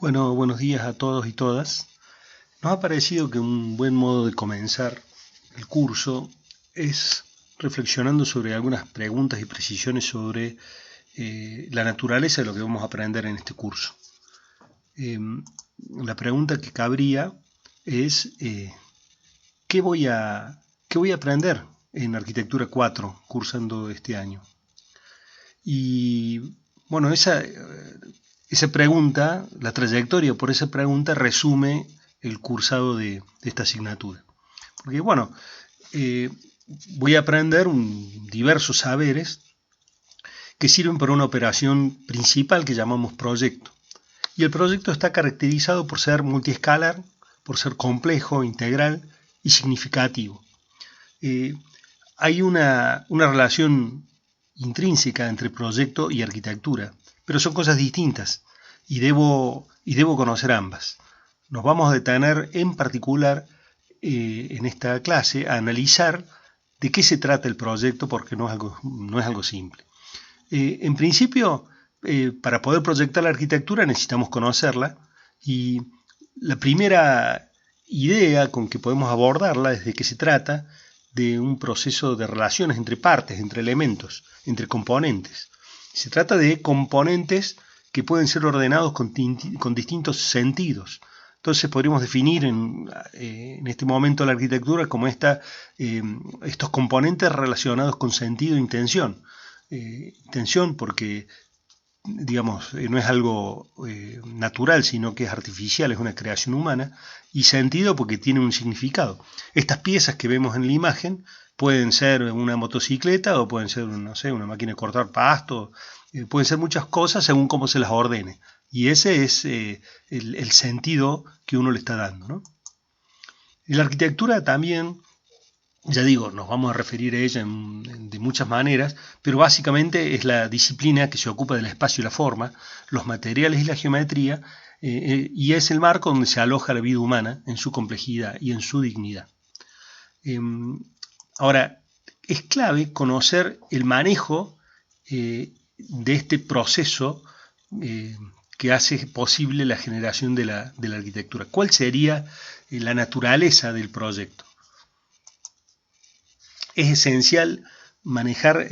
Bueno, buenos días a todos y todas. Nos ha parecido que un buen modo de comenzar el curso es reflexionando sobre algunas preguntas y precisiones sobre la naturaleza de lo que vamos a aprender en este curso. La pregunta que cabría es ¿qué voy a aprender en Arquitectura 4 cursando este año? Y bueno, esa pregunta, la trayectoria por esa pregunta resume el cursado de esta asignatura. Porque bueno, voy a aprender diversos saberes que sirven para una operación principal que llamamos proyecto. Y el proyecto está caracterizado por ser multiescalar, por ser complejo, integral y significativo. Hay una relación intrínseca entre proyecto y arquitectura, pero son cosas distintas y debo conocer ambas. Nos vamos a detener en particular en esta clase a analizar de qué se trata el proyecto, porque no es algo simple. En principio, para poder proyectar la arquitectura necesitamos conocerla, y la primera idea con que podemos abordarla es de qué se trata de un proceso de relaciones entre partes, entre elementos, entre componentes. Se trata de componentes que pueden ser ordenados con distintos sentidos. Entonces podríamos definir en este momento la arquitectura como estos componentes relacionados con sentido e intención. Intención porque, digamos, no es algo natural, sino que es artificial, es una creación humana, y sentido porque tiene un significado. Estas piezas que vemos en la imagen pueden ser una motocicleta o pueden ser, no sé, una máquina de cortar pasto, pueden ser muchas cosas según cómo se las ordene. Y ese es el sentido que uno le está dando, ¿no? En la arquitectura también, ya digo, nos vamos a referir a ella de muchas maneras, pero básicamente es la disciplina que se ocupa del espacio y la forma, los materiales y la geometría, y es el marco donde se aloja la vida humana en su complejidad y en su dignidad. Ahora, es clave conocer el manejo de este proceso que hace posible la generación de la arquitectura. ¿Cuál sería la naturaleza del proyecto? Es esencial manejar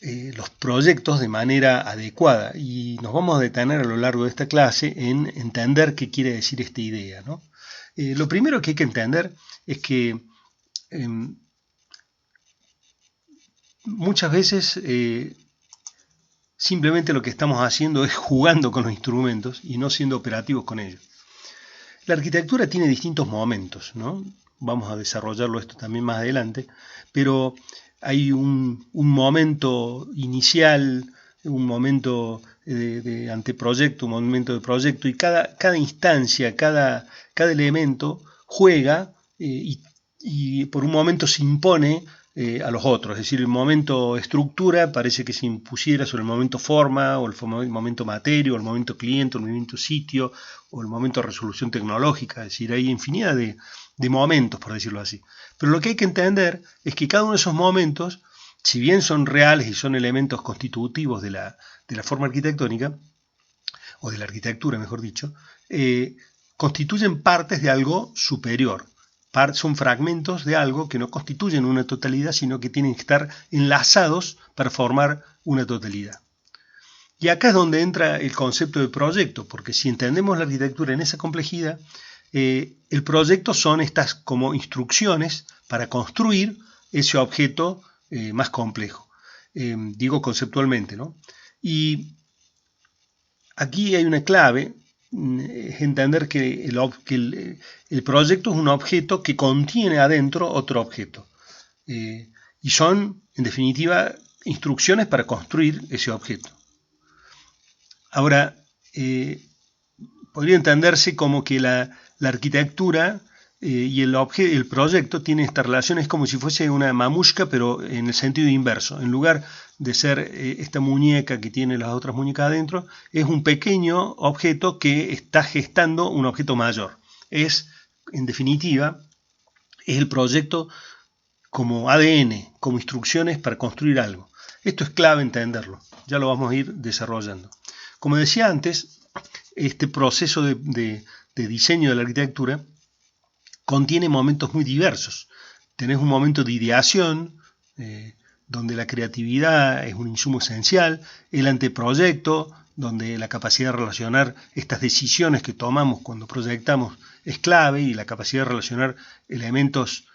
los proyectos de manera adecuada, y nos vamos a detener a lo largo de esta clase en entender qué quiere decir esta idea, ¿no? Lo primero que hay que entender es que muchas veces simplemente lo que estamos haciendo es jugando con los instrumentos y no siendo operativos con ellos. La arquitectura tiene distintos momentos, ¿no? Vamos a desarrollarlo esto también más adelante, pero hay un momento inicial, un momento de anteproyecto, un momento de proyecto, y cada instancia, cada elemento juega y por un momento se impone a los otros. Es decir, el momento estructura parece que se impusiera sobre el momento forma, o el momento materia, o el momento cliente, o el momento sitio, o el momento resolución tecnológica. Es decir, hay infinidad de momentos, por decirlo así. Pero lo que hay que entender es que cada uno de esos momentos, si bien son reales y son elementos constitutivos de la forma arquitectónica, o de la arquitectura, mejor dicho, constituyen partes de algo superior. Son fragmentos de algo que no constituyen una totalidad, sino que tienen que estar enlazados para formar una totalidad. Y acá es donde entra el concepto de proyecto, porque si entendemos la arquitectura en esa complejidad, el proyecto son estas como instrucciones para construir ese objeto más complejo. Digo conceptualmente, ¿no? Y aquí hay una clave, es entender que el proyecto es un objeto que contiene adentro otro objeto. Y son, en definitiva, instrucciones para construir ese objeto. Ahora, podría entenderse como que la arquitectura y el proyecto tienen esta relación, es como si fuese una mamushka, pero en el sentido inverso. En lugar de ser esta muñeca que tiene las otras muñecas adentro, es un pequeño objeto que está gestando un objeto mayor. Es, en definitiva, es el proyecto como ADN, como instrucciones para construir algo. Esto es clave entenderlo, ya lo vamos a ir desarrollando. Como decía antes, este proceso de diseño de la arquitectura contiene momentos muy diversos. Tenés un momento de ideación, donde la creatividad es un insumo esencial, el anteproyecto, donde la capacidad de relacionar estas decisiones que tomamos cuando proyectamos es clave, y la capacidad de relacionar elementos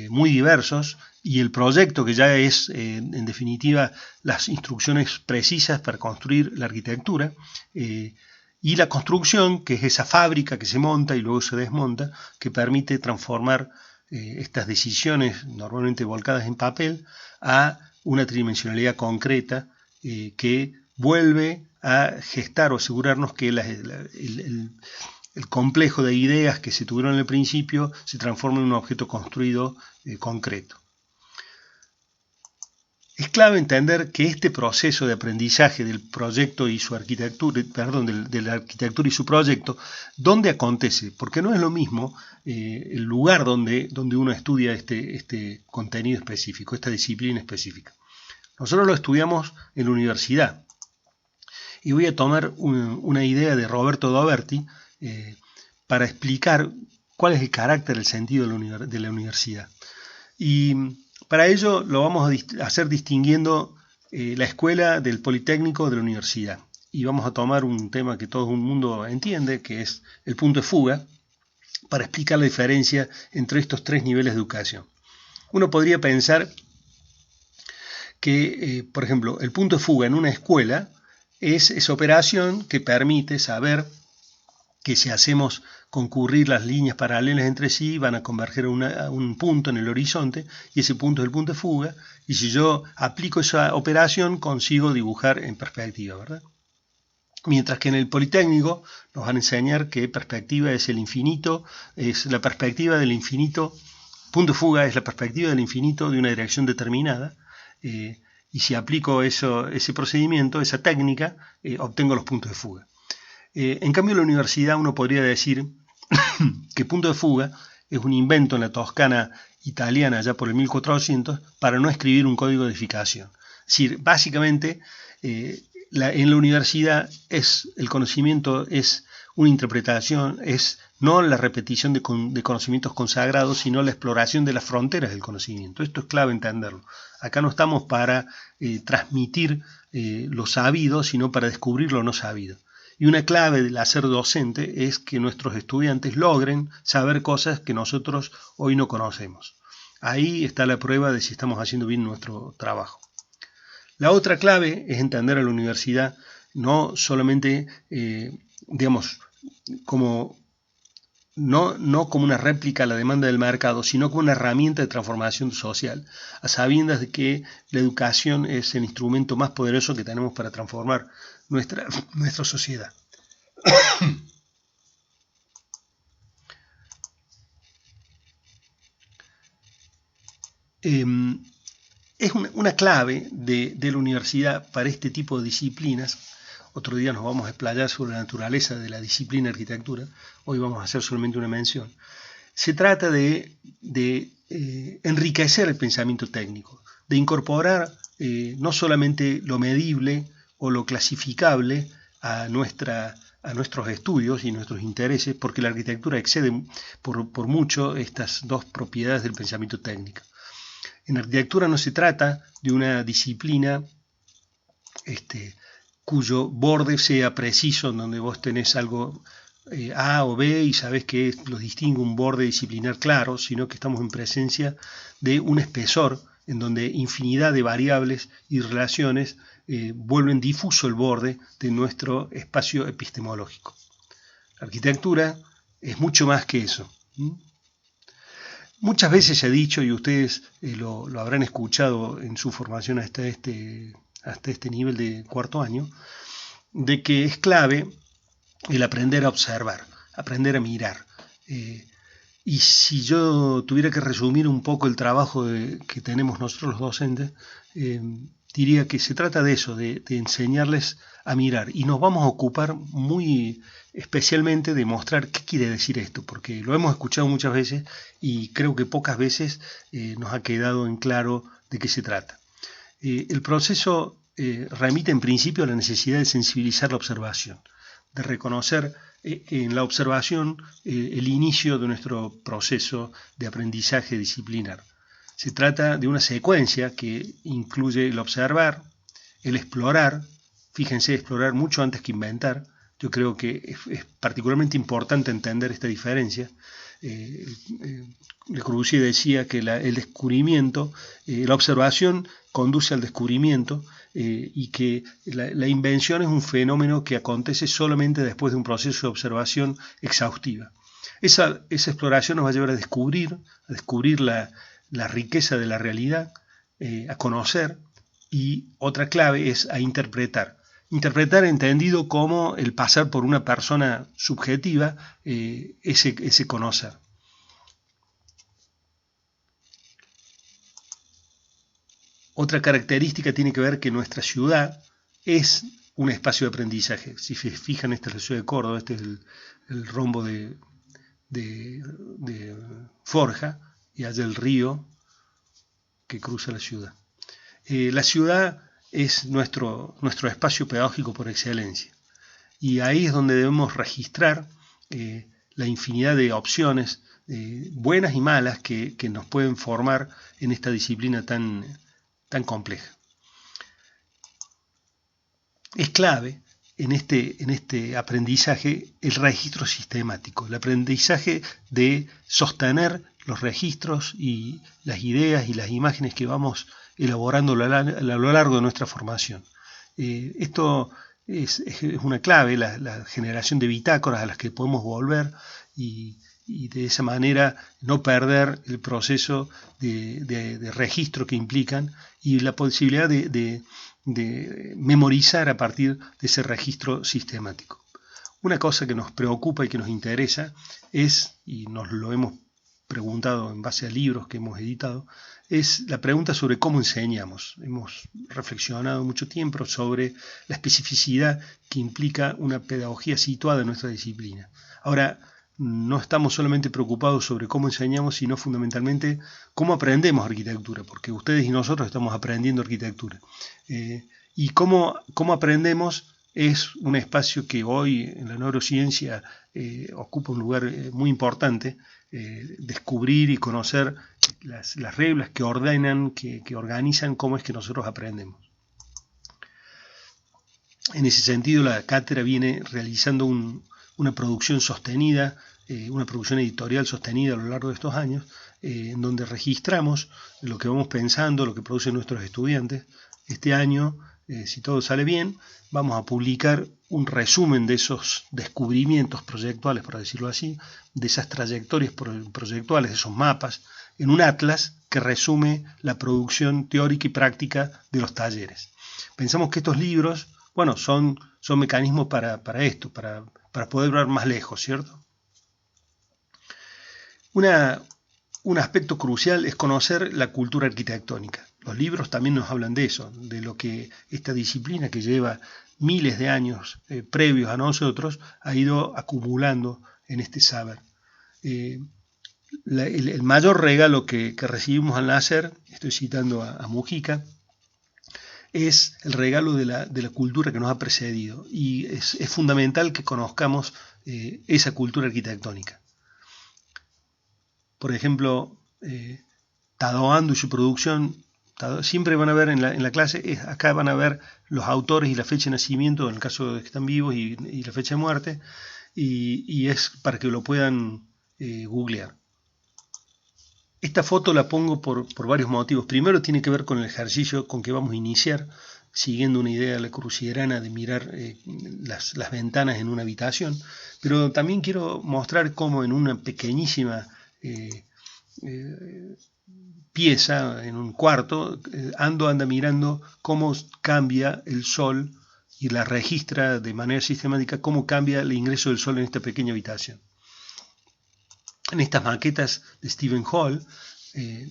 muy diversos, y el proyecto, que ya es, en definitiva, las instrucciones precisas para construir la arquitectura, y la construcción, que es esa fábrica que se monta y luego se desmonta, que permite transformar estas decisiones normalmente volcadas en papel a una tridimensionalidad concreta, que vuelve a gestar o asegurarnos que el complejo de ideas que se tuvieron en el principio se transforma en un objeto construido concreto. Es clave entender que este proceso de aprendizaje del proyecto y su arquitectura, de la arquitectura y su proyecto, ¿dónde acontece? Porque no es lo mismo el lugar donde uno estudia este contenido específico, esta disciplina específica. Nosotros lo estudiamos en la universidad, y voy a tomar una idea de Roberto Doberti para explicar cuál es el carácter, el sentido de la universidad. Y para ello lo vamos a hacer distinguiendo la escuela del Politécnico de la universidad. Y vamos a tomar un tema que todo el mundo entiende, que es el punto de fuga, para explicar la diferencia entre estos tres niveles de educación. Uno podría pensar que, por ejemplo, el punto de fuga en una escuela es esa operación que permite saber que si hacemos concurrir las líneas paralelas entre sí, van a converger a un punto en el horizonte, y ese punto es el punto de fuga, y si yo aplico esa operación, consigo dibujar en perspectiva, ¿verdad? Mientras que en el Politécnico nos van a enseñar que perspectiva es el infinito, es la perspectiva del infinito, punto de fuga es la perspectiva del infinito de una dirección determinada, y si aplico ese procedimiento, esa técnica, obtengo los puntos de fuga. En cambio, en la universidad uno podría decir que punto de fuga es un invento en la Toscana italiana ya por el 1400 para no escribir un código de edificación. Es decir, básicamente en la universidad el conocimiento es una interpretación, es no la repetición de conocimientos consagrados, sino la exploración de las fronteras del conocimiento. Esto es clave entenderlo. Acá no estamos para transmitir lo sabido, sino para descubrir lo no sabido. Y una clave del hacer docente es que nuestros estudiantes logren saber cosas que nosotros hoy no conocemos. Ahí está la prueba de si estamos haciendo bien nuestro trabajo. La otra clave es entender a la universidad no solamente, no como una réplica a la demanda del mercado, sino como una herramienta de transformación social, a sabiendas de que la educación es el instrumento más poderoso que tenemos para transformar nuestra sociedad. Es una clave de la universidad para este tipo de disciplinas. Otro día nos vamos a explayar sobre la naturaleza de la disciplina arquitectura. Hoy vamos a hacer solamente una mención. Se trata de enriquecer el pensamiento técnico, de incorporar no solamente lo medible o lo clasificable a nuestros estudios y nuestros intereses, porque la arquitectura excede por mucho estas dos propiedades del pensamiento técnico. En arquitectura no se trata de una disciplina cuyo borde sea preciso, en donde vos tenés algo A o B y sabés que los distingue un borde disciplinar claro, sino que estamos en presencia de un espesor en donde infinidad de variables y relaciones vuelven difuso el borde de nuestro espacio epistemológico. La arquitectura es mucho más que eso. Muchas veces se ha dicho, y ustedes lo habrán escuchado en su formación hasta este nivel de cuarto año, de que es clave el aprender a observar, aprender a mirar. Y si yo tuviera que resumir un poco el trabajo que tenemos nosotros los docentes, diría que se trata de eso, de enseñarles a mirar. Y nos vamos a ocupar muy especialmente de mostrar qué quiere decir esto, porque lo hemos escuchado muchas veces y creo que pocas veces nos ha quedado en claro de qué se trata. El proceso remite en principio a la necesidad de sensibilizar la observación, de reconocer en la observación el inicio de nuestro proceso de aprendizaje disciplinar. Se trata de una secuencia que incluye el observar, el explorar, fíjense, explorar mucho antes que inventar. Yo creo que es particularmente importante entender esta diferencia. Le Corbusier decía que el descubrimiento, la observación conduce al descubrimiento y que la invención es un fenómeno que acontece solamente después de un proceso de observación exhaustiva. Esa exploración nos va a llevar a descubrir la riqueza de la realidad, a conocer, y otra clave es a interpretar. Interpretar entendido como el pasar por una persona subjetiva, ese conocer. Otra característica tiene que ver que nuestra ciudad es un espacio de aprendizaje. Si se fijan, esta es la ciudad de Córdoba, este es el rombo de Forja, y allá el río que cruza la ciudad. La ciudad es nuestro espacio pedagógico por excelencia, y ahí es donde debemos registrar la infinidad de opciones, buenas y malas, que nos pueden formar en esta disciplina tan compleja. Es clave en este aprendizaje el registro sistemático, el aprendizaje de sostener los registros y las ideas y las imágenes que vamos elaborando a lo largo de nuestra formación. Esto es una clave, la generación de bitácoras a las que podemos volver y de esa manera no perder el proceso de registro que implican, y la posibilidad de memorizar a partir de ese registro sistemático. Una cosa que nos preocupa y que nos interesa es, y nos lo hemos preguntado en base a libros que hemos editado, es la pregunta sobre cómo enseñamos. Hemos reflexionado mucho tiempo sobre la especificidad que implica una pedagogía situada en nuestra disciplina. Ahora, no estamos solamente preocupados sobre cómo enseñamos, sino fundamentalmente cómo aprendemos arquitectura, porque ustedes y nosotros estamos aprendiendo arquitectura. Y cómo aprendemos es un espacio que hoy en la neurociencia ocupa un lugar muy importante. Descubrir y conocer las reglas que ordenan, que organizan cómo es que nosotros aprendemos. En ese sentido, la cátedra viene realizando una producción sostenida, una producción editorial sostenida a lo largo de estos años, en donde registramos lo que vamos pensando, lo que producen nuestros estudiantes. Este año, si todo sale bien, vamos a publicar un resumen de esos descubrimientos proyectuales, por decirlo así, de esas trayectorias proyectuales, de esos mapas, en un atlas que resume la producción teórica y práctica de los talleres. Pensamos que estos libros, bueno, son mecanismos para esto, para poder ver más lejos, ¿cierto? Un aspecto crucial es conocer la cultura arquitectónica. Los libros también nos hablan de eso, de lo que esta disciplina, que lleva miles de años previos a nosotros, ha ido acumulando en este saber. El mayor regalo que recibimos al nacer, estoy citando a Mujica, es el regalo de la cultura que nos ha precedido, y es fundamental que conozcamos esa cultura arquitectónica. Por ejemplo, Tadao Ando y su producción, siempre van a ver en la clase, acá van a ver los autores y la fecha de nacimiento, en el caso de que están vivos, y la fecha de muerte, y es para que lo puedan googlear. Esta foto la pongo por varios motivos. Primero, tiene que ver con el ejercicio con que vamos a iniciar, siguiendo una idea le Corbusierana de mirar las ventanas en una habitación, pero también quiero mostrar cómo en una pequeñísima pieza, en un cuarto, anda mirando cómo cambia el sol, y la registra de manera sistemática cómo cambia el ingreso del sol en esta pequeña habitación. En estas maquetas de Stephen Hall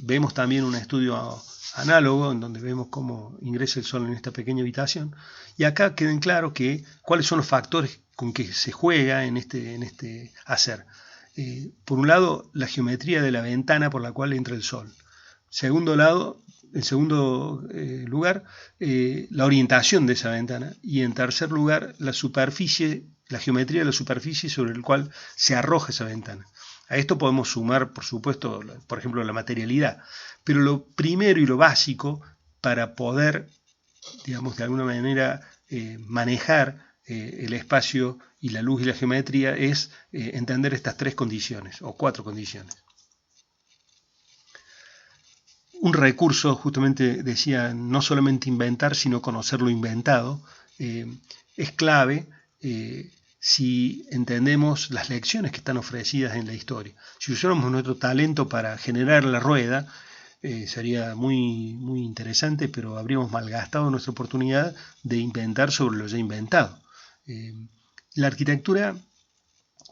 vemos también un estudio análogo en donde vemos cómo ingresa el sol en esta pequeña habitación, y acá queden claro cuáles son los factores con que se juega en este hacer. Por un lado, la geometría de la ventana por la cual entra el sol. En segundo lugar, la orientación de esa ventana. Y en tercer lugar, la superficie la geometría de la superficie sobre el cual se arroja esa ventana. A esto podemos sumar, por supuesto, por ejemplo, la materialidad. Pero lo primero y lo básico para poder, digamos, de alguna manera manejar el espacio y la luz y la geometría es entender estas tres condiciones o cuatro condiciones. Un recurso, justamente decía, no solamente inventar, sino conocer lo inventado, es clave si entendemos las lecciones que están ofrecidas en la historia. Si usáramos nuestro talento para generar la rueda, sería muy, muy interesante, pero habríamos malgastado nuestra oportunidad de inventar sobre lo ya inventado. La arquitectura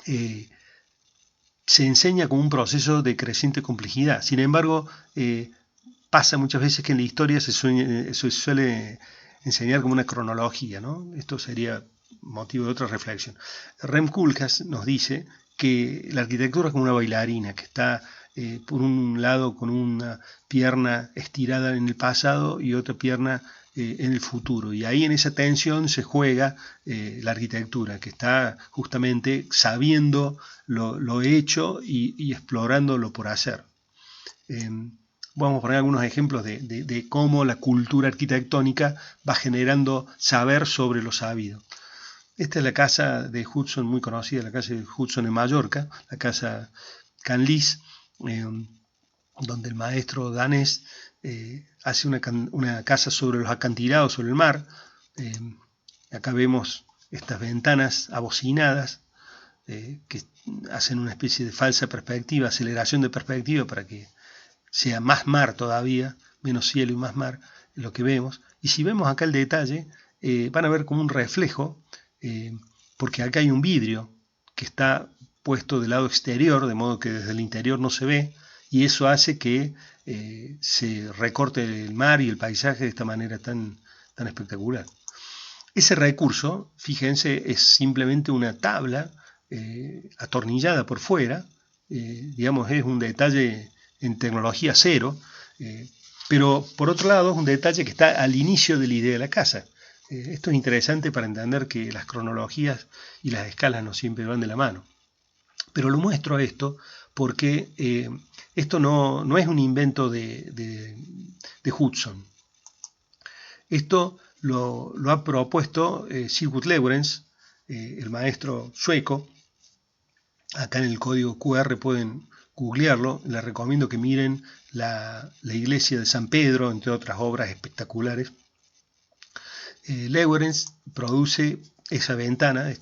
se enseña como un proceso de creciente complejidad. Sin embargo, pasa muchas veces que en la historia se suele enseñar como una cronología, ¿no? Esto sería motivo de otra reflexión. Rem Koolhaas nos dice que la arquitectura es como una bailarina que está por un lado con una pierna estirada en el pasado y otra pierna en el futuro. Y ahí en esa tensión se juega la arquitectura, que está justamente sabiendo lo hecho y explorando lo por hacer. Vamos a poner algunos ejemplos de cómo la cultura arquitectónica va generando saber sobre lo sabido. Esta es la casa de Hudson, muy conocida, la casa de Hudson en Mallorca, la casa Canlis, donde el maestro danés hace una casa sobre los acantilados, sobre el mar. Acá vemos estas ventanas abocinadas que hacen una especie de falsa perspectiva, aceleración de perspectiva para que sea más mar todavía, menos cielo y más mar, lo que vemos. Y si vemos acá el detalle, van a ver como un reflejo, porque acá hay un vidrio que está puesto del lado exterior, de modo que desde el interior no se ve, y eso hace que se recorte el mar y el paisaje de esta manera tan espectacular. Ese recurso, fíjense, es simplemente una tabla atornillada por fuera, digamos, es un detalle en tecnología cero, pero por otro lado es un detalle que está al inicio de la idea de la casa. Esto es interesante para entender que las cronologías y las escalas no siempre van de la mano. Pero lo muestro esto porque esto no es un invento de Hudson. Esto lo ha propuesto Sigurd Lewerentz, el maestro sueco. Acá en el código QR pueden googlearlo. Les recomiendo que miren la iglesia de San Pedro, entre otras obras espectaculares. Lewerentz produce esa ventana,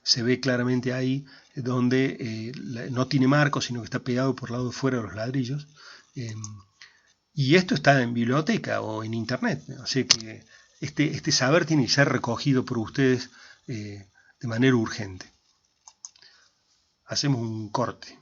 se ve claramente ahí, donde no tiene marco, sino que está pegado por el lado de fuera de los ladrillos. Y esto está en biblioteca o en internet. Así que este saber tiene que ser recogido por ustedes de manera urgente. Hacemos un corte.